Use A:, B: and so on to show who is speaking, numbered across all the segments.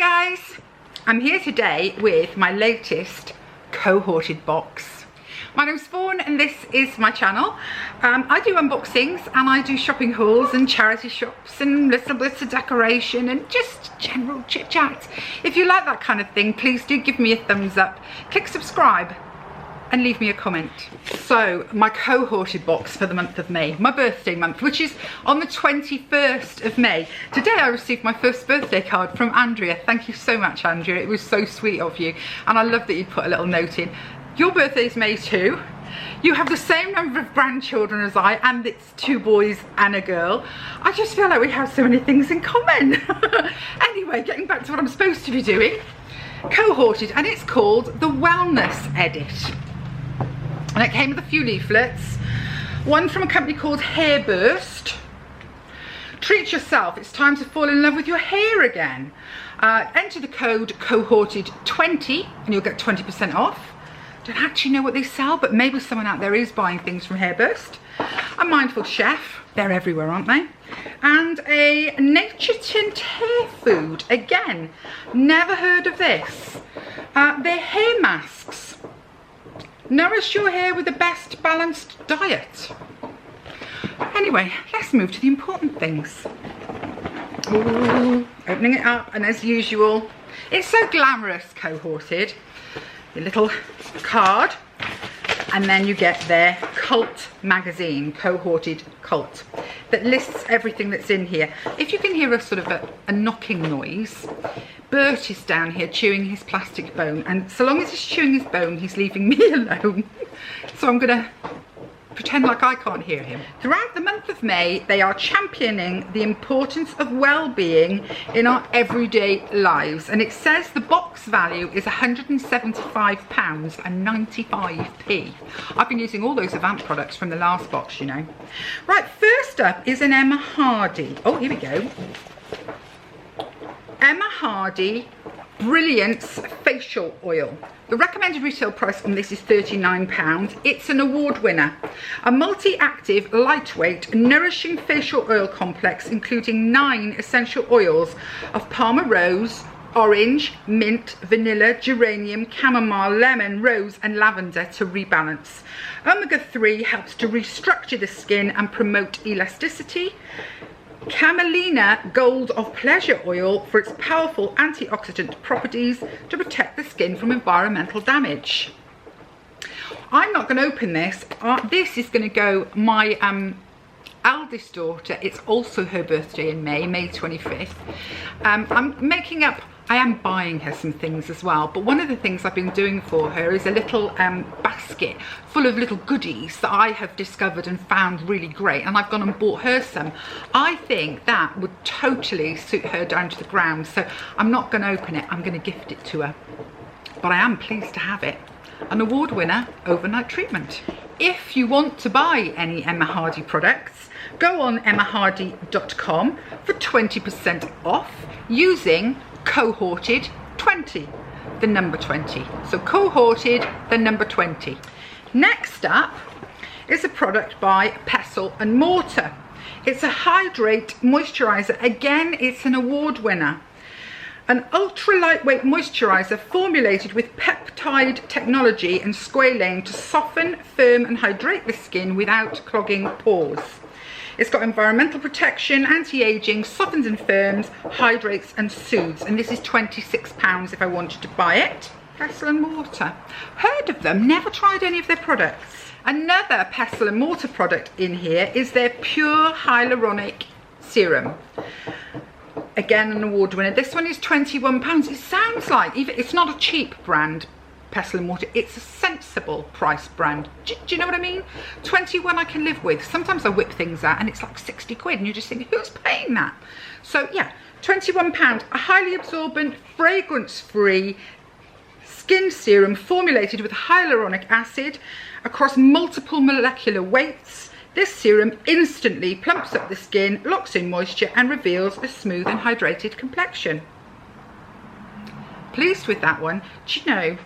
A: guys, I'm here today with my latest Cohorted box. My name's Fawn and this is my channel. I do unboxings and I do shopping hauls and charity shops and little bits of decoration and just general chit chat. If you like that kind of thing, please do give me a thumbs up, click subscribe and leave me a comment. So my Cohorted box for the month of May, my birthday month, which is on the 21st of May. Today I received my first birthday card from Andrea. Thank you so much, Andrea. It was so sweet of you. And I love that you put a little note in. Your birthday is May too. You have the same number of grandchildren as I, and it's 2 boys and a girl. I just feel like we have so many things in common. Anyway, getting back to what I'm supposed to be doing. Cohorted, and it's called the Wellness Edit. And it came with a few leaflets. One from a company called Hairburst. Treat yourself, it's time to fall in love with your hair again. Enter the code Cohorted20 and you'll get 20% off. Don't actually know what they sell, but maybe someone out there is buying things from Hairburst. A Mindful Chef, they're everywhere, aren't they? And a Nature Tint hair food. Again, never heard of this. They're hair masks. Nourish your hair with the best balanced diet. Anyway, let's move to the important things. Ooh, opening it up, and as usual, it's so glamorous, Cohorted. Your little card, and then you get their cult magazine, Cohorted Cult, that lists everything that's in here. If you can hear a sort of a knocking noise, Bert is down here chewing his plastic bone, and so long as he's chewing his bone, he's leaving me alone. So I'm gonna pretend like I can't hear him. Throughout the month of May, they are championing the importance of well-being in our everyday lives. And it says the box value is £175.95. I've been using all those Avant products from the last box, you know. Right, first up is an Emma Hardy. Oh, here we go. Emma Hardy Brilliance Facial Oil. The recommended retail price on this is £39. It's an award winner. A multi-active, lightweight, nourishing facial oil complex including 9 essential oils of Parma rose, orange, mint, vanilla, geranium, chamomile, lemon, rose and lavender to rebalance. Omega-3 helps to restructure the skin and promote elasticity. Camelina Gold of Pleasure Oil for its powerful antioxidant properties to protect the skin from environmental damage. I'm not going to open this. This is going to go my eldest daughter. It's also her birthday in May 25th. I am buying her some things as well, but one of the things I've been doing for her is a little basket full of little goodies that I have discovered and found really great, and I've gone and bought her some. I think that would totally suit her down to the ground, so I'm not going to open it. I'm going to gift it to her, but I am pleased to have it. An award winner overnight treatment. If you want to buy any Emma Hardy products, go on emmahardy.com for 20% off using Cohorted 20, the number 20. So Cohorted, the number 20. Next up is a product by Pestle and Mortar. It's a Hydrate moisturizer. Again, it's an award winner. An ultra lightweight moisturizer formulated with peptide technology and squalane to soften, firm and hydrate the skin without clogging pores. It's got environmental protection, anti-aging, softens and firms, hydrates and soothes. And this is £26 if I wanted to buy it. Pestle and Mortar. Heard of them, never tried any of their products. Another Pestle and Mortar product in here is their Pure Hyaluronic Serum. Again, an award winner. This one is £21. It sounds like, even it's not a cheap brand, Pestle and Mortar, it's a sensible price brand. Do you know what I mean? 21 I can live with. Sometimes I whip things out and it's like 60 quid and you just think, who's paying that? So yeah, £21, a highly absorbent, fragrance-free skin serum formulated with hyaluronic acid across multiple molecular weights. This serum instantly plumps up the skin, locks in moisture and reveals a smooth and hydrated complexion. Pleased with that one. Do you know,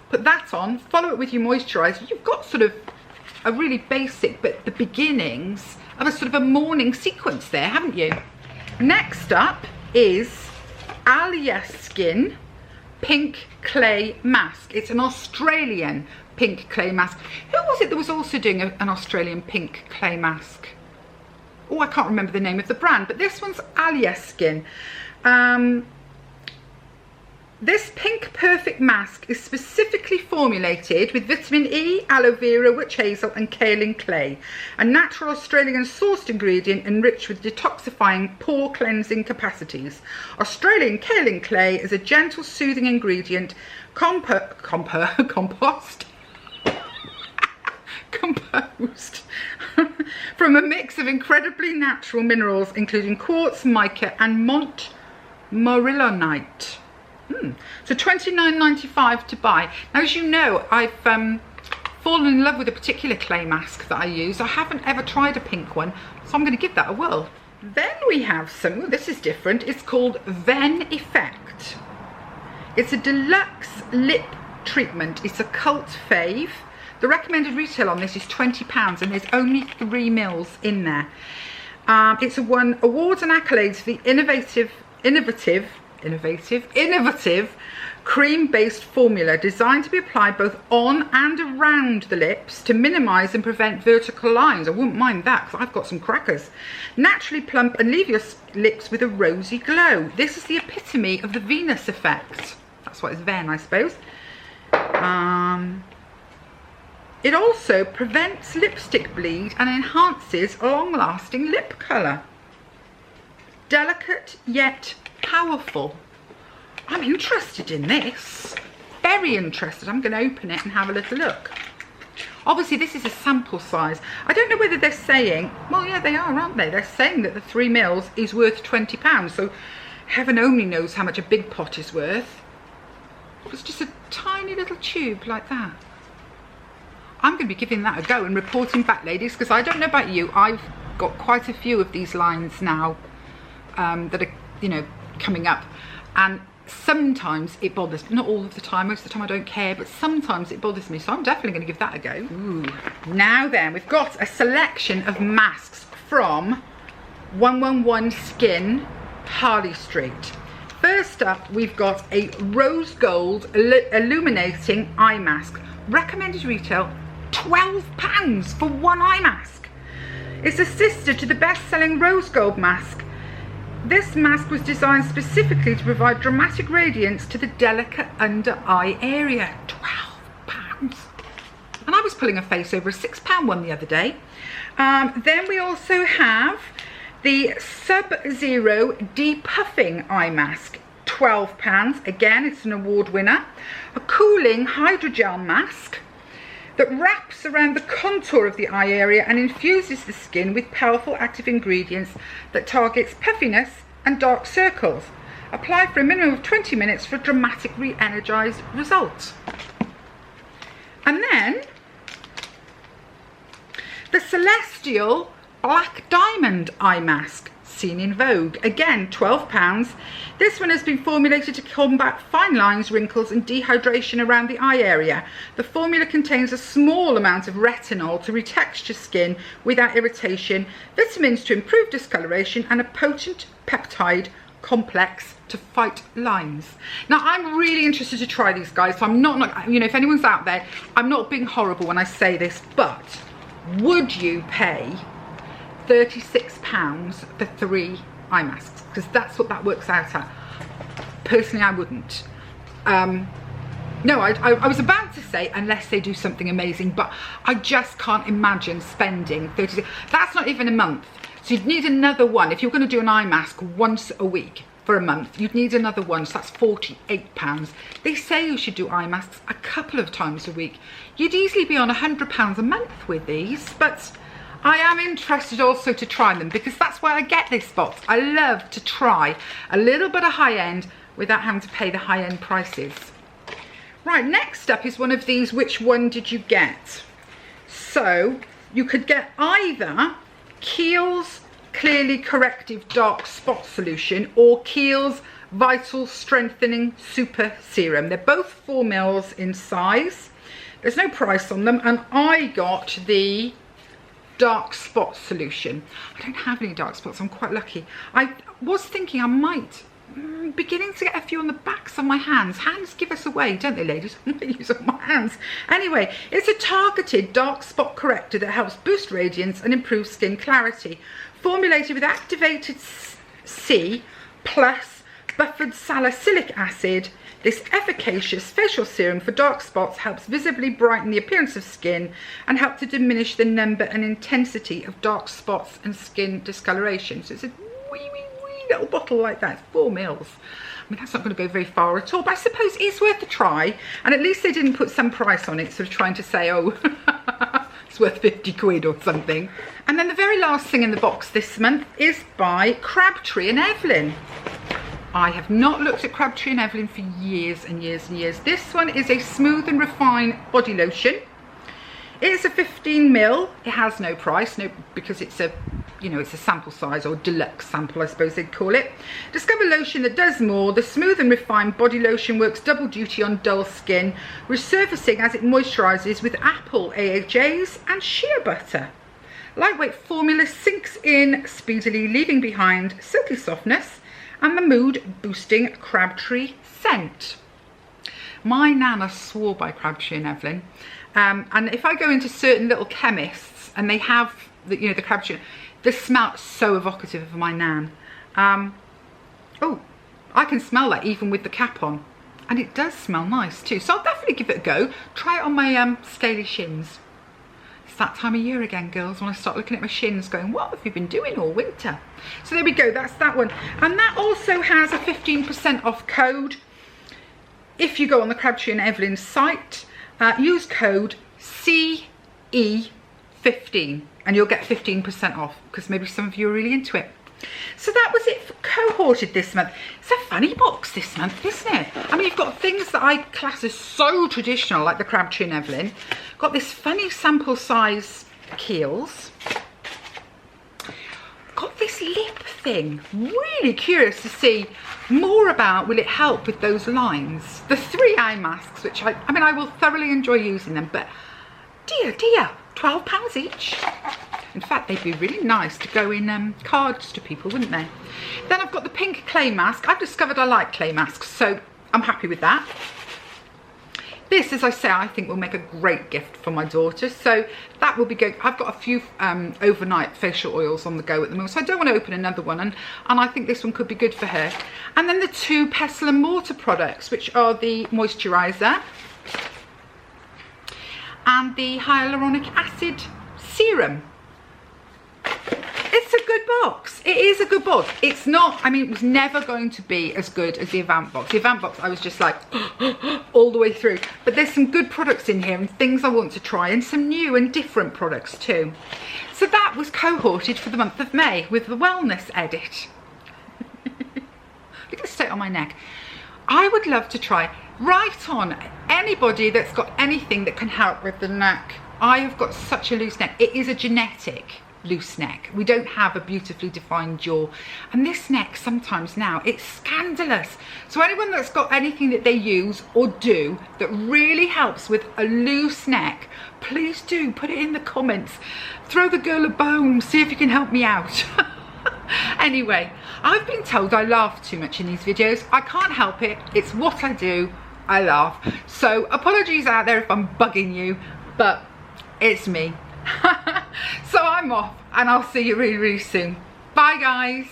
A: put that on, follow it with your moisturiser. You've got sort of a really basic, but the beginnings of a sort of a morning sequence there, haven't you? Next up is Alia Skin Pink Clay Mask. It's an Australian pink clay mask. Who was it that was also doing an Australian pink clay mask? Oh, I can't remember the name of the brand, but this one's Alia Skin. This Pink Perfect Mask is specifically formulated with vitamin E, aloe vera, witch hazel and kaolin clay, a natural Australian sourced ingredient enriched with detoxifying pore cleansing capacities. Australian kaolin clay is a gentle soothing ingredient composed from a mix of incredibly natural minerals including quartz, mica and morillonite. So $29.95 to buy. Now, as you know, I've fallen in love with a particular clay mask that I use. I haven't ever tried a pink one, so I'm going to give that a whirl. Then we have some, oh, this is different. It's called Ven Effect. It's a deluxe lip treatment. It's a cult fave. The recommended retail on this is £20 and there's only 3 mils in there. It's won awards and accolades for the innovative cream-based formula designed to be applied both on and around the lips to minimise and prevent vertical lines. I wouldn't mind that because I've got some crackers. Naturally plump and leave your lips with a rosy glow. This is the epitome of the Venus effect. That's what it's Ven, I suppose. It also prevents lipstick bleed and enhances long-lasting lip colour. Delicate yet powerful. I'm interested in this. Very interested. I'm going to open it and have a little look. Obviously, this is a sample size. I don't know whether they're saying, well, yeah, they are, aren't they? They're saying that the 3 mils is worth £20. So heaven only knows how much a big pot is worth. It's just a tiny little tube like that. I'm going to be giving that a go and reporting back, ladies, because I don't know about you. I've got quite a few of these lines now that are, you know, coming up, and sometimes it bothers me. Not all of the time, most of the time I don't care, but sometimes it bothers me, so I'm definitely going to give that a go. Ooh. Now then, we've got a selection of masks from 111 Skin, Harley Street. First up, we've got a rose gold illuminating eye mask. Recommended retail £12 for one eye mask. It's a sister to the best-selling rose gold mask. This mask was designed specifically to provide dramatic radiance to the delicate under eye area. £12. And I was pulling a face over a £6 one the other day. Then we also have the Subzero Depuffing Eye Mask. £12. Again, it's an award winner. A cooling hydrogel mask that wraps around the contour of the eye area and infuses the skin with powerful active ingredients that targets puffiness and dark circles. Apply for a minimum of 20 minutes for a dramatic re-energized result. And then the Celestial Black Diamond Eye Mask, seen in Vogue. Again, £12. This one has been formulated to combat fine lines, wrinkles and dehydration around the eye area. The formula contains a small amount of retinol to retexture skin without irritation, vitamins to improve discoloration and a potent peptide complex to fight lines. Now, I'm really interested to try these, guys, so I'm not, you know, if anyone's out there, I'm not being horrible when I say this, but would you pay £36 for 3 eye masks? Because that's what that works out at. Personally, I wouldn't. No, I was about to say unless they do something amazing, but I just can't imagine spending 36. That's not even a month. So you'd need another one. If you're going to do an eye mask once a week for a month, you'd need another one, so that's £48. They say you should do eye masks a couple of times a week. You'd easily be on £100 a month with these, but I am interested also to try them because that's why I get this box. I love to try a little bit of high end without having to pay the high end prices. Right, next up is one of these, which one did you get? So you could get either Kiehl's Clearly Corrective Dark Spot Solution or Kiehl's Vital Strengthening Super Serum. They're both 4 mils in size. There's no price on them, and I got the dark spot solution. I don't have any dark spots, I'm quite lucky. I was thinking I might, beginning to get a few on the backs of my hands. Hands give us away, don't they, ladies? I might use up my hands. Anyway, it's a targeted dark spot corrector that helps boost radiance and improve skin clarity. Formulated with activated C plus buffered salicylic acid, this efficacious facial serum for dark spots helps visibly brighten the appearance of skin and help to diminish the number and intensity of dark spots and skin discoloration. So it's a wee little bottle like that. It's 4 mils. I mean, that's not going to go very far at all, but I suppose it's worth a try. And at least they didn't put some price on it, sort of trying to say, oh, it's worth 50 quid or something. And then the very last thing in the box this month is by Crabtree and Evelyn. I have not looked at Crabtree and Evelyn for years and years and years. This one is a smooth and refined body lotion. It is a 15 ml. It has no price, because it's a, you know, it's a sample size, or deluxe sample, I suppose they'd call it. Discover lotion that does more. The smooth and refined body lotion works double duty on dull skin, resurfacing as it moisturizes with apple AHAs and shea butter. Lightweight formula sinks in speedily, leaving behind silky softness and the mood boosting Crabtree scent. My nana swore by Crabtree and Evelyn, and if I go into certain little chemists and they have the, you know, the Crabtree, the smell so evocative of my nan. Oh, I can smell that even with the cap on, and it does smell nice too, so I'll definitely give it a go. Try it on my scaly shins. It's that time of year again, girls, when I start looking at my shins going, what have you been doing all winter? So there we go, that's that one. And that also has a 15% off code. If you go on the Crabtree and Evelyn site, use code CE15 and you'll get 15% off, because maybe some of you are really into it. So that was it for Cohorted this month. It's a funny box this month, isn't it? I mean, you've got things that I class as so traditional, like the Crabtree and Evelyn. Got this funny sample size Kiehl's. Got this lip thing. Really curious to see more about, will it help with those lines? The 3 eye masks, which I mean, I will thoroughly enjoy using them, but dear, £12 each. In fact, they'd be really nice to go in cards to people, wouldn't they? Then I've got the pink clay mask. I've discovered I like clay masks, so I'm happy with that. This, as I say, I think will make a great gift for my daughter, so that will be good. I've got a few overnight facial oils on the go at the moment, so I don't want to open another one, and I think this one could be good for her. And then the 2 pestle and mortar products, which are the moisturiser and the hyaluronic acid serum. It's a good box. It is a good box. It's not, I mean, it was never going to be as good as the Avant box. The Avant box, I was just like, all the way through. But there's some good products in here and things I want to try, and some new and different products too. So that was Cohorted for the month of May with the wellness edit. Look at the state on my neck. I would love to try, right on, anybody that's got anything that can help with the neck. I have got such a loose neck. It is a genetic loose neck. We don't have a beautifully defined jaw, and this neck sometimes now, it's scandalous. So anyone that's got anything that they use or do that really helps with a loose neck, please do put it in the comments. Throw the girl a bone, see if you can help me out. Anyway, I've been told I laugh too much in these videos. I can't help it. It's what I do. I laugh. So apologies out there if I'm bugging you, but it's me. So I'm off, and I'll see you really, really soon. Bye, guys.